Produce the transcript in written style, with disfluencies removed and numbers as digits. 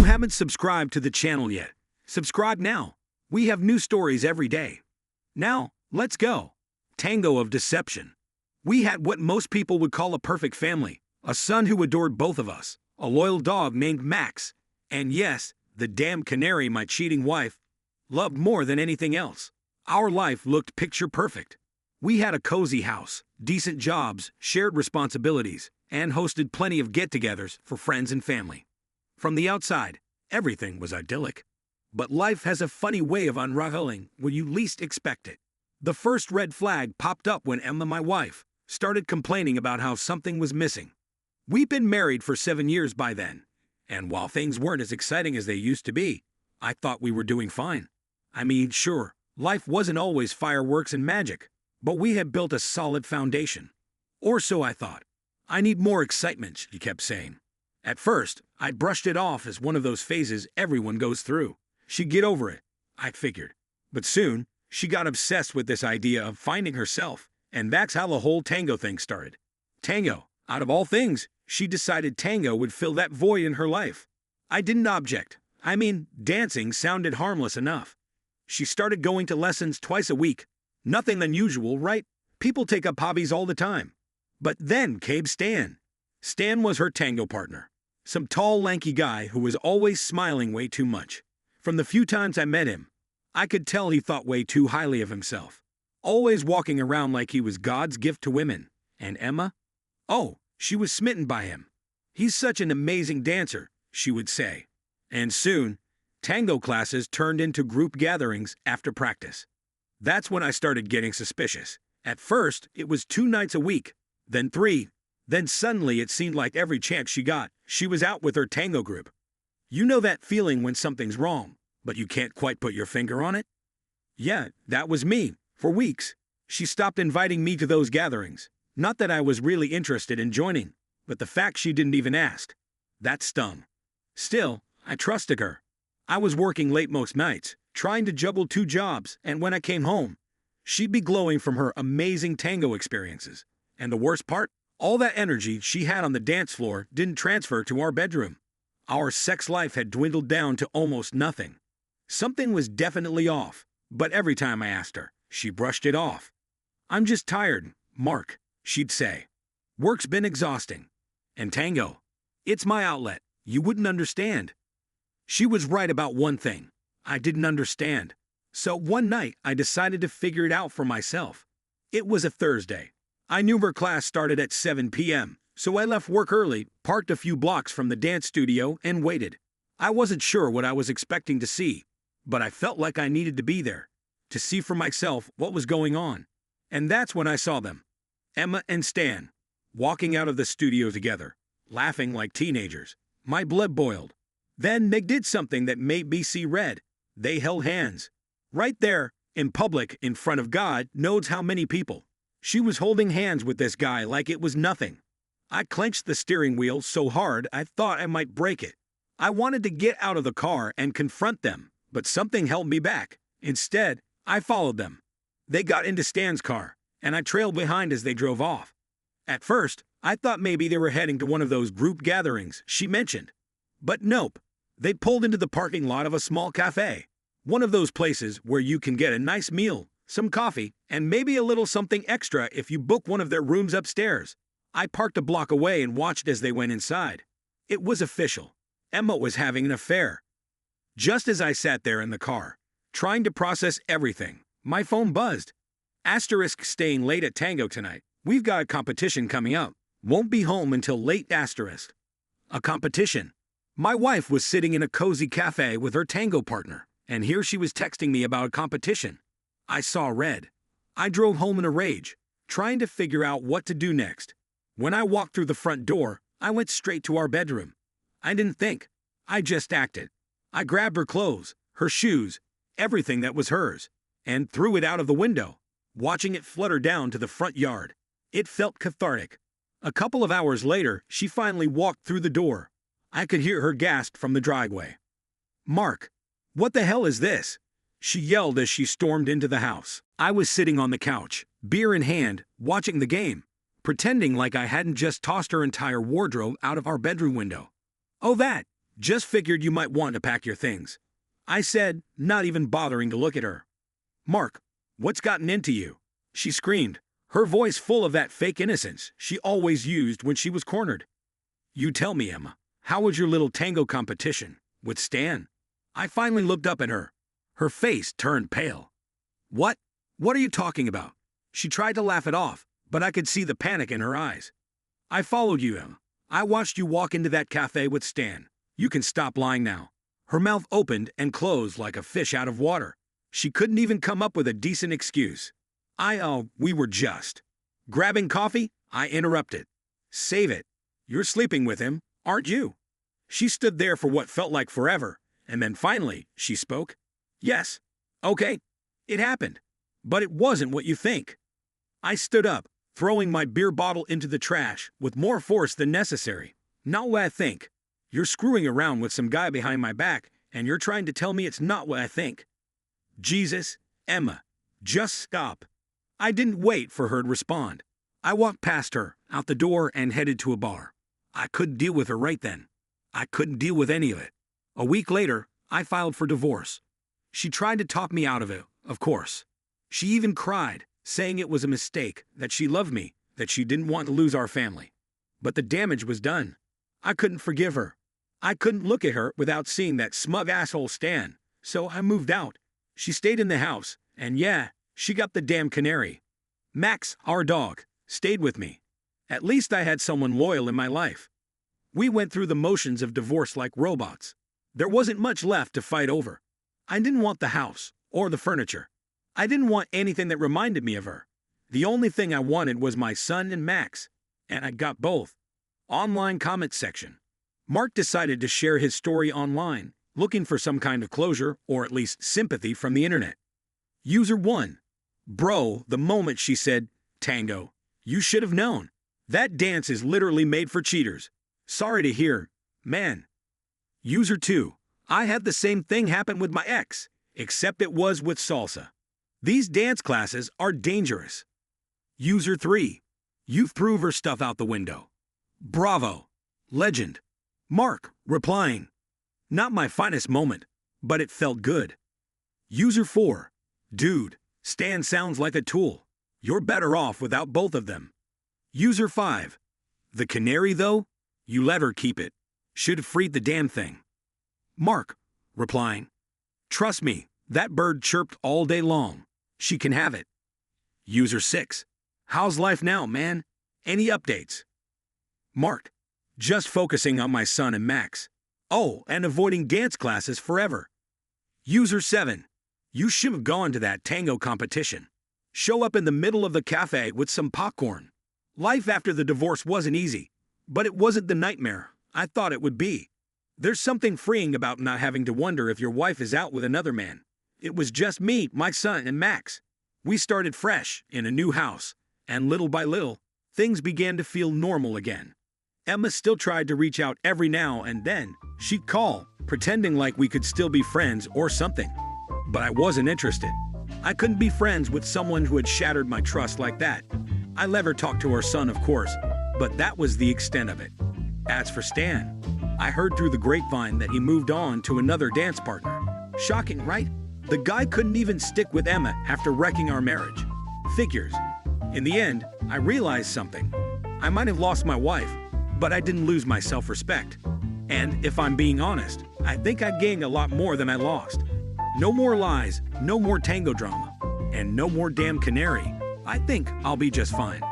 haven't subscribed to the channel yet, subscribe now. We have new stories every day. Now, let's go. Tango of Deception. We had what most people would call a perfect family, a son who adored both of us, a loyal dog named Max, and yes, the damn canary my cheating wife loved more than anything else. Our life looked picture perfect. We had a cozy house, decent jobs, shared responsibilities, and hosted plenty of get-togethers for friends and family. From the outside, everything was idyllic. But life has a funny way of unraveling when you least expect it. The first red flag popped up when Emma, my wife, started complaining about how something was missing. We'd been married for 7 years by then, and while things weren't as exciting as they used to be, I thought we were doing fine. I mean, sure, life wasn't always fireworks and magic, but we had built a solid foundation. Or so I thought. I need more excitement, she kept saying. At first, I brushed it off as one of those phases everyone goes through. She'd get over it, I figured. But soon, she got obsessed with this idea of finding herself, and that's how the whole tango thing started. Tango, out of all things, she decided tango would fill that void in her life. I didn't object. I mean, dancing sounded harmless enough. She started going to lessons twice a week. Nothing unusual, right? People take up hobbies all the time. But then came Stan. Stan was her tango partner. Some tall, lanky guy who was always smiling way too much. From the few times I met him, I could tell he thought way too highly of himself. Always walking around like he was God's gift to women. And Emma? Oh, she was smitten by him. He's such an amazing dancer, she would say. And soon, tango classes turned into group gatherings after practice. That's when I started getting suspicious. At first, it was 2 nights a week, then 3. Then suddenly it seemed like every chance she got, she was out with her tango group. You know that feeling when something's wrong, but you can't quite put your finger on it? Yeah, that was me, for weeks. She stopped inviting me to those gatherings. Not that I was really interested in joining, but the fact she didn't even ask. That stung. Still, I trusted her. I was working late most nights, trying to juggle 2 jobs, and when I came home, she'd be glowing from her amazing tango experiences. And the worst part? All that energy she had on the dance floor didn't transfer to our bedroom. Our sex life had dwindled down to almost nothing. Something was definitely off, but every time I asked her, she brushed it off. I'm just tired, Mark, she'd say. Work's been exhausting. And tango, it's my outlet. You wouldn't understand. She was right about one thing. I didn't understand. So one night, I decided to figure it out for myself. It was a Thursday. I knew her class started at 7 p.m., so I left work early, parked a few blocks from the dance studio, and waited. I wasn't sure what I was expecting to see, but I felt like I needed to be there, to see for myself what was going on. And that's when I saw them. Emma and Stan, walking out of the studio together, laughing like teenagers. My blood boiled. Then they did something that made me see red. They held hands. Right there, in public, in front of God knows how many people. She was holding hands with this guy like it was nothing. I clenched the steering wheel so hard I thought I might break it. I wanted to get out of the car and confront them, but something held me back. Instead, I followed them. They got into Stan's car, and I trailed behind as they drove off. At first, I thought maybe they were heading to one of those group gatherings she mentioned. But nope. They pulled into the parking lot of a small cafe. One of those places where you can get a nice meal, some coffee, and maybe a little something extra if you book one of their rooms upstairs. I parked a block away and watched as they went inside. It was official. Emma was having an affair. Just as I sat there in the car, trying to process everything, my phone buzzed. Asterisk staying late at tango tonight. We've got a competition coming up. Won't be home until late asterisk. A competition. My wife was sitting in a cozy cafe with her tango partner, and here she was texting me about a competition. I saw red. I drove home in a rage, trying to figure out what to do next. When I walked through the front door, I went straight to our bedroom. I didn't think. I just acted. I grabbed her clothes, her shoes, everything that was hers, and threw it out of the window, watching it flutter down to the front yard. It felt cathartic. A couple of hours later, she finally walked through the door. I could hear her gasp from the driveway. Mark, what the hell is this? She yelled as she stormed into the house. I was sitting on the couch, beer in hand, watching the game, pretending like I hadn't just tossed her entire wardrobe out of our bedroom window. Oh, that? Just figured you might want to pack your things. I said, not even bothering to look at her. Mark, what's gotten into you? She screamed, her voice full of that fake innocence she always used when she was cornered. You tell me, Emma, how was your little tango competition with Stan? I finally looked up at her. Her face turned pale. What? What are you talking about? She tried to laugh it off, but I could see the panic in her eyes. I followed you, Emma. I watched you walk into that cafe with Stan. You can stop lying now. Her mouth opened and closed like a fish out of water. She couldn't even come up with a decent excuse. We were just grabbing coffee, I interrupted. Save it. You're sleeping with him, aren't you? She stood there for what felt like forever, and then finally, she spoke. Yes. Okay. It happened. But it wasn't what you think. I stood up, throwing my beer bottle into the trash with more force than necessary. Not what I think. You're screwing around with some guy behind my back, and you're trying to tell me it's not what I think. Jesus, Emma, just stop. I didn't wait for her to respond. I walked past her, out the door, and headed to a bar. I couldn't deal with her right then. I couldn't deal with any of it. A week later, I filed for divorce. She tried to talk me out of it, of course. She even cried, saying it was a mistake, that she loved me, that she didn't want to lose our family. But the damage was done. I couldn't forgive her. I couldn't look at her without seeing that smug asshole Stan, so I moved out. She stayed in the house, and yeah, she got the damn canary. Max, our dog, stayed with me. At least I had someone loyal in my life. We went through the motions of divorce like robots. There wasn't much left to fight over. I didn't want the house, or the furniture. I didn't want anything that reminded me of her. The only thing I wanted was my son and Max, and I got both. Online comment section. Mark decided to share his story online, looking for some kind of closure or at least sympathy from the internet. User 1. Bro, the moment she said, tango, you should have known. That dance is literally made for cheaters. Sorry to hear, man. User 2. I had the same thing happen with my ex, except it was with salsa. These dance classes are dangerous. User 3. You threw her stuff out the window. Bravo. Legend. Mark, replying. Not my finest moment, but it felt good. User 4. Dude, Stan sounds like a tool. You're better off without both of them. User 5. The canary, though? You let her keep it. Should have freed the damn thing. Mark, replying. Trust me, that bird chirped all day long. She can have it. User 6. How's life now, man? Any updates? Mark. Just focusing on my son and Max. Oh, and avoiding dance classes forever. User 7. You should have gone to that tango competition. Show up in the middle of the cafe with some popcorn. Life after the divorce wasn't easy, but it wasn't the nightmare I thought it would be. There's something freeing about not having to wonder if your wife is out with another man. It was just me, my son, and Max. We started fresh in a new house, and little by little, things began to feel normal again. Emma still tried to reach out every now and then. She'd call, pretending like we could still be friends or something. But I wasn't interested. I couldn't be friends with someone who had shattered my trust like that. I let her talk to her son, of course, but that was the extent of it. As for Stan, I heard through the grapevine that he moved on to another dance partner. Shocking, right? The guy couldn't even stick with Emma after wrecking our marriage. Figures. In the end, I realized something. I might have lost my wife, but I didn't lose my self-respect. And if I'm being honest, I think I gained a lot more than I lost. No more lies, no more tango drama, and no more damn canary. I think I'll be just fine.